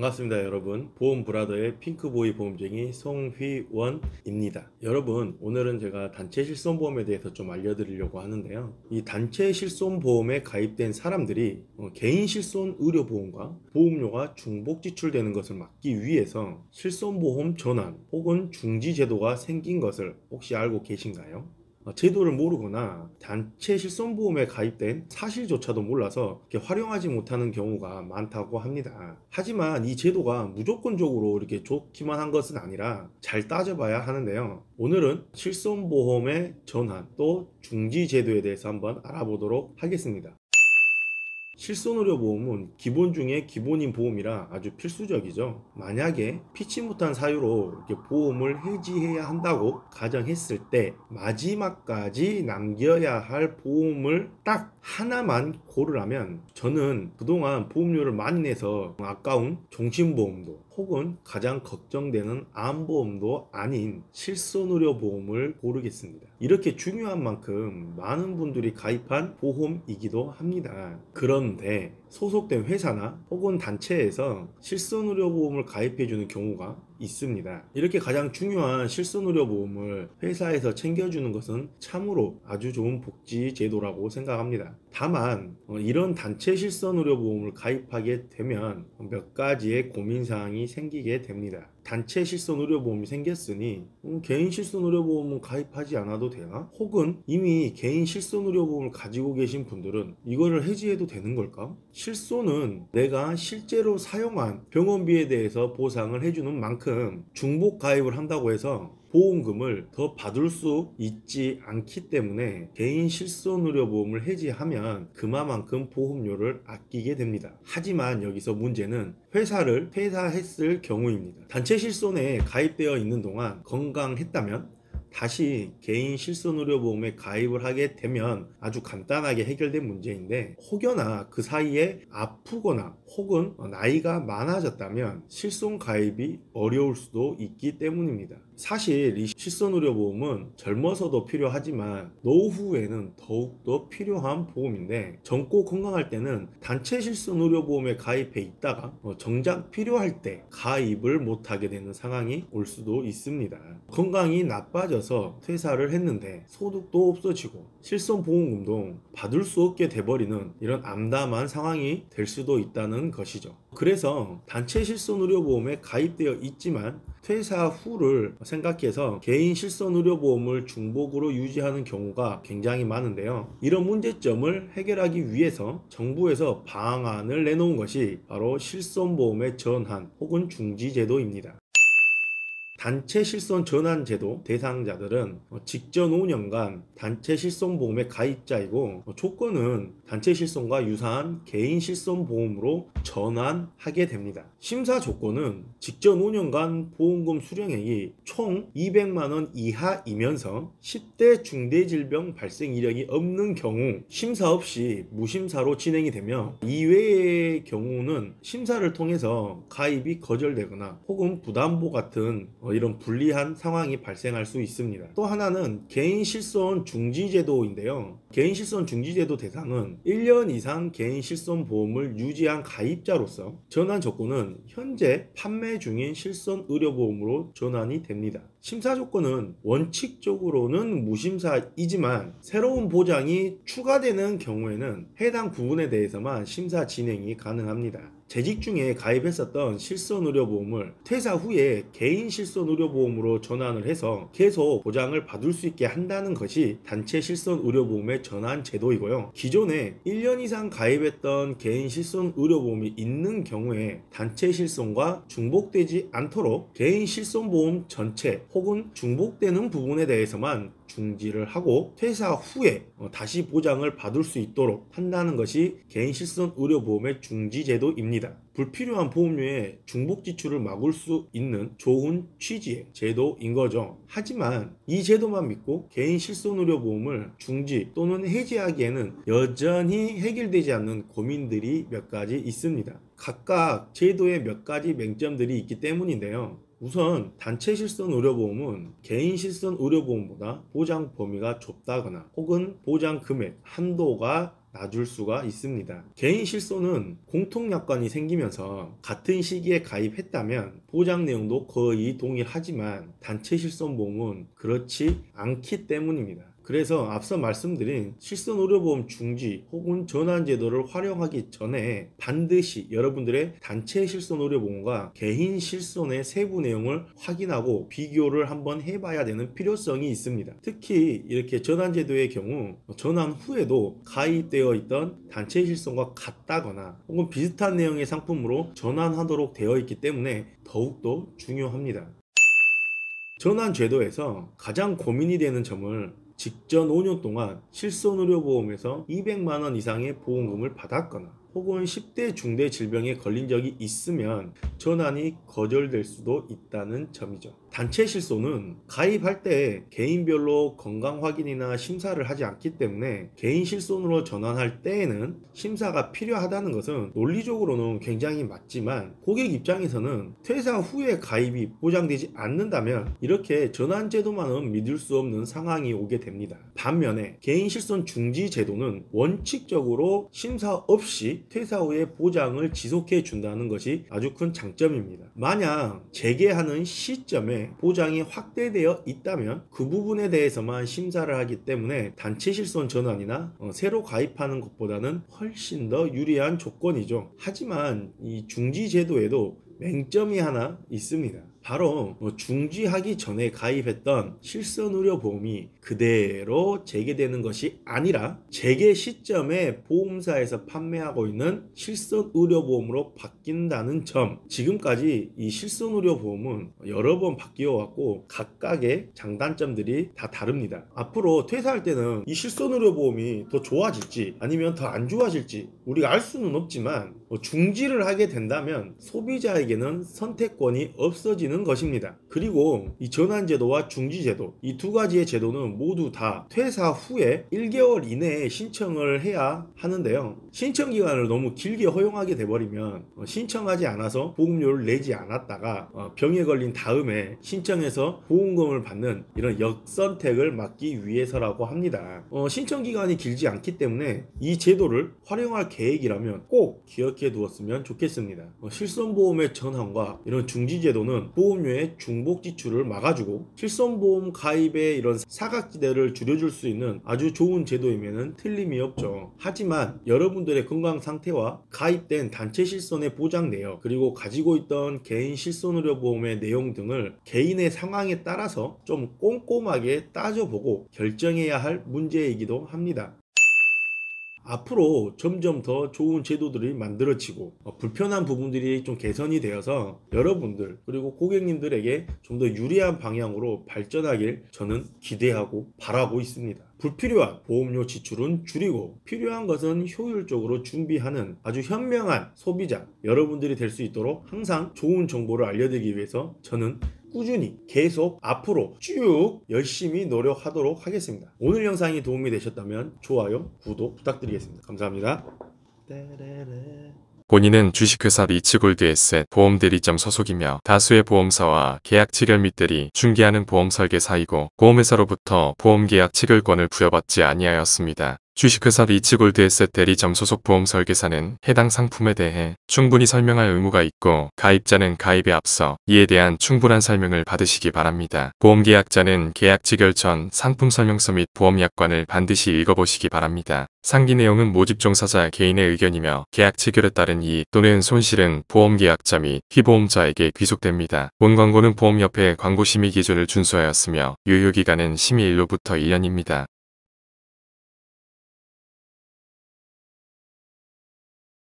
반갑습니다 여러분. 보험브라더의 핑크보이 보험쟁이 송휘원입니다. 여러분, 오늘은 제가 단체 실손보험에 대해서 좀 알려드리려고 하는데요, 이 단체 실손보험에 가입된 사람들이 개인 실손 의료보험과 보험료가 중복 지출되는 것을 막기 위해서 실손보험 전환 혹은 중지 제도가 생긴 것을 혹시 알고 계신가요? 제도를 모르거나 단체 실손보험에 가입된 사실조차도 몰라서 이렇게 활용하지 못하는 경우가 많다고 합니다. 하지만 이 제도가 무조건적으로 이렇게 좋기만 한 것은 아니라 잘 따져봐야 하는데요, 오늘은 실손보험의 전환 또 중지 제도에 대해서 한번 알아보도록 하겠습니다. 실손의료보험은 기본 중에 기본인 보험이라 아주 필수적이죠. 만약에 피치 못한 사유로 이렇게 보험을 해지해야 한다고 가정했을 때 마지막까지 남겨야 할 보험을 딱 하나만 고르라면, 저는 그동안 보험료를 많이 내서 아까운 종신보험도 혹은 가장 걱정되는 암보험도 아닌 실손의료보험을 고르겠습니다. 이렇게 중요한 만큼 많은 분들이 가입한 보험이기도 합니다. 그런데 소속된 회사나 혹은 단체에서 실손의료보험을 가입해주는 경우가 있습니다. 이렇게 가장 중요한 실손의료보험을 회사에서 챙겨주는 것은 참으로 아주 좋은 복지 제도라고 생각합니다. 다만 이런 단체 실손의료보험을 가입하게 되면 몇 가지의 고민사항이 생기게 됩니다. 단체 실손의료보험이 생겼으니 개인 실손의료보험은 가입하지 않아도 되나? 혹은 이미 개인 실손의료보험을 가지고 계신 분들은 이거를 해지해도 되는 걸까? 실손은 내가 실제로 사용한 병원비에 대해서 보상을 해주는 만큼 중복 가입을 한다고 해서 보험금을 더 받을 수 있지 않기 때문에 개인 실손의료보험을 해지하면 그만큼 보험료를 아끼게 됩니다. 하지만 여기서 문제는 회사를 퇴사했을 경우입니다. 단체 실손에 가입되어 있는 동안 건강했다면 다시 개인 실손의료보험에 가입을 하게 되면 아주 간단하게 해결된 문제인데, 혹여나 그 사이에 아프거나 혹은 나이가 많아졌다면 실손 가입이 어려울 수도 있기 때문입니다. 사실 이 실손의료보험은 젊어서도 필요하지만 노후에는 더욱더 필요한 보험인데, 젊고 건강할 때는 단체 실손의료보험에 가입해 있다가 정작 필요할 때 가입을 못하게 되는 상황이 올 수도 있습니다. 건강이 나빠져서 퇴사를 했는데 소득도 없어지고 실손보험금도 받을 수 없게 돼버리는 이런 암담한 상황이 될 수도 있다는 것이죠. 그래서 단체 실손의료보험에 가입되어 있지만 퇴사 후를 생각해서 개인 실손의료보험을 중복으로 유지하는 경우가 굉장히 많은데요, 이런 문제점을 해결하기 위해서 정부에서 방안을 내놓은 것이 바로 실손보험의 전환 혹은 중지 제도입니다. 단체 실손 전환 제도 대상자들은 직전 5년간 단체 실손보험의 가입자이고, 조건은 단체 실손과 유사한 개인 실손보험으로 전환하게 됩니다. 심사 조건은 직전 5년간 보험금 수령액이 총 200만원 이하이면서 10대 중대질병 발생 이력이 없는 경우 심사 없이 무심사로 진행이 되며, 이외의 경우는 심사를 통해서 가입이 거절되거나 혹은 부담보 같은 이런 불리한 상황이 발생할 수 있습니다. 또 하나는 개인 실손 중지 제도인데요, 개인 실손 중지 제도 대상은 1년 이상 개인 실손 보험을 유지한 가입자로서 전환 조건은 현재 판매 중인 실손 의료보험으로 전환이 됩니다. 심사 조건은 원칙적으로는 무심사이지만 새로운 보장이 추가되는 경우에는 해당 부분에 대해서만 심사 진행이 가능합니다. 재직 중에 가입했었던 실손의료보험을 퇴사 후에 개인 실손의료보험으로 전환을 해서 계속 보장을 받을 수 있게 한다는 것이 단체 실손의료보험의 전환 제도이고요, 기존에 1년 이상 가입했던 개인 실손의료보험이 있는 경우에 단체 실손과 중복되지 않도록 개인 실손보험 전체 혹은 중복되는 부분에 대해서만 중지를 하고 퇴사 후에 다시 보장을 받을 수 있도록 한다는 것이 개인 실손 의료보험의 중지 제도입니다. 불필요한 보험료의 중복 지출을 막을 수 있는 좋은 취지의 제도인 거죠. 하지만 이 제도만 믿고 개인 실손 의료보험을 중지 또는 해지하기에는 여전히 해결되지 않는 고민들이 몇 가지 있습니다. 각각 제도에 몇 가지 맹점들이 있기 때문인데요, 우선 단체 실손 의료보험은 개인 실손 의료보험보다 보장 범위가 좁다거나 혹은 보장 금액 한도가 놔줄 수가 있습니다. 개인 실손은 공통약관이 생기면서 같은 시기에 가입했다면 보장 내용도 거의 동일하지만 단체 실손보험은 그렇지 않기 때문입니다. 그래서 앞서 말씀드린 실손의료보험 중지 혹은 전환제도를 활용하기 전에 반드시 여러분들의 단체 실손의료보험과 개인 실손의 세부 내용을 확인하고 비교를 한번 해봐야 되는 필요성이 있습니다. 특히 이렇게 전환제도의 경우 전환 후에도 가입되어 있던 단체 실손과 같다거나 혹은 비슷한 내용의 상품으로 전환하도록 되어 있기 때문에 더욱더 중요합니다. 전환제도에서 가장 고민이 되는 점을 직전 5년 동안 실손의료보험에서 200만원 이상의 보험금을 받았거나 혹은 10대 중대 질병에 걸린 적이 있으면 전환이 거절될 수도 있다는 점이죠. 단체 실손은 가입할 때 개인별로 건강 확인이나 심사를 하지 않기 때문에 개인 실손으로 전환할 때에는 심사가 필요하다는 것은 논리적으로는 굉장히 맞지만 고객 입장에서는 퇴사 후에 가입이 보장되지 않는다면 이렇게 전환제도만은 믿을 수 없는 상황이 오게 됩니다. 반면에 개인 실손 중지 제도는 원칙적으로 심사 없이 퇴사 후에 보장을 지속해 준다는 것이 아주 큰 장점입니다. 만약 재개하는 시점에 보장이 확대되어 있다면 그 부분에 대해서만 심사를 하기 때문에 단체 실손 전환이나 새로 가입하는 것보다는 훨씬 더 유리한 조건이죠. 하지만 이 중지 제도에도 맹점이 하나 있습니다. 바로 중지하기 전에 가입했던 실손의료보험이 그대로 재개되는 것이 아니라 재개 시점에 보험사에서 판매하고 있는 실손의료보험으로 바뀐다는 점. 지금까지 이 실손의료보험은 여러 번 바뀌어 왔고 각각의 장단점들이 다 다릅니다. 앞으로 퇴사할 때는 이 실손의료보험이 더 좋아질지 아니면 더 안 좋아질지 우리가 알 수는 없지만 중지를 하게 된다면 소비자에게는 선택권이 없어지는 것입니다. 그리고 이 전환제도와 중지제도 이 두 가지의 제도는 모두 다 퇴사 후에 1개월 이내에 신청을 해야 하는데요. 신청 기간을 너무 길게 허용하게 돼버리면 신청하지 않아서 보험료를 내지 않았다가 병에 걸린 다음에 신청해서 보험금을 받는 이런 역선택을 막기 위해서라고 합니다. 신청 기간이 길지 않기 때문에 이 제도를 활용할 계획이라면 꼭 기억해 두었으면 좋겠습니다. 실손보험의 전환과 이런 중지제도는 보험료의 중복 지출을 막아주고 실손보험 가입의 이런 사각지대를 줄여줄 수 있는 아주 좋은 제도임에는 틀림이 없죠. 하지만 여러분들의 건강 상태와 가입된 단체 실손의 보장 내역 그리고 가지고 있던 개인 실손의료보험의 내용 등을 개인의 상황에 따라서 좀 꼼꼼하게 따져보고 결정해야 할 문제이기도 합니다. 앞으로 점점 더 좋은 제도들이 만들어지고 불편한 부분들이 좀 개선이 되어서 여러분들 그리고 고객님들에게 좀 더 유리한 방향으로 발전하길 저는 기대하고 바라고 있습니다. 불필요한 보험료 지출은 줄이고 필요한 것은 효율적으로 준비하는 아주 현명한 소비자 여러분들이 될 수 있도록 항상 좋은 정보를 알려드리기 위해서 저는 꾸준히 계속 앞으로 쭉 열심히 노력하도록 하겠습니다. 오늘 영상이 도움이 되셨다면 좋아요, 구독 부탁드리겠습니다. 감사합니다. 본인은 주식회사 리츠골드에셋 보험대리점 소속이며 다수의 보험사와 계약 체결 및 대리, 중개하는 보험 설계사이고 보험회사로부터 보험계약 체결권을 부여받지 아니하였습니다. 주식회사 리츠골드에셋 대리점 소속 보험 설계사는 해당 상품에 대해 충분히 설명할 의무가 있고 가입자는 가입에 앞서 이에 대한 충분한 설명을 받으시기 바랍니다. 보험계약자는 계약 체결 전 상품 설명서 및 보험약관을 반드시 읽어보시기 바랍니다. 상기 내용은 모집 종사자 개인의 의견이며 계약 체결에 따른 이익 또는 손실은 보험계약자 및 피보험자에게 귀속됩니다. 본 광고는 보험협회 광고심의 기준을 준수하였으며 유효기간은 심의일로부터 1년입니다.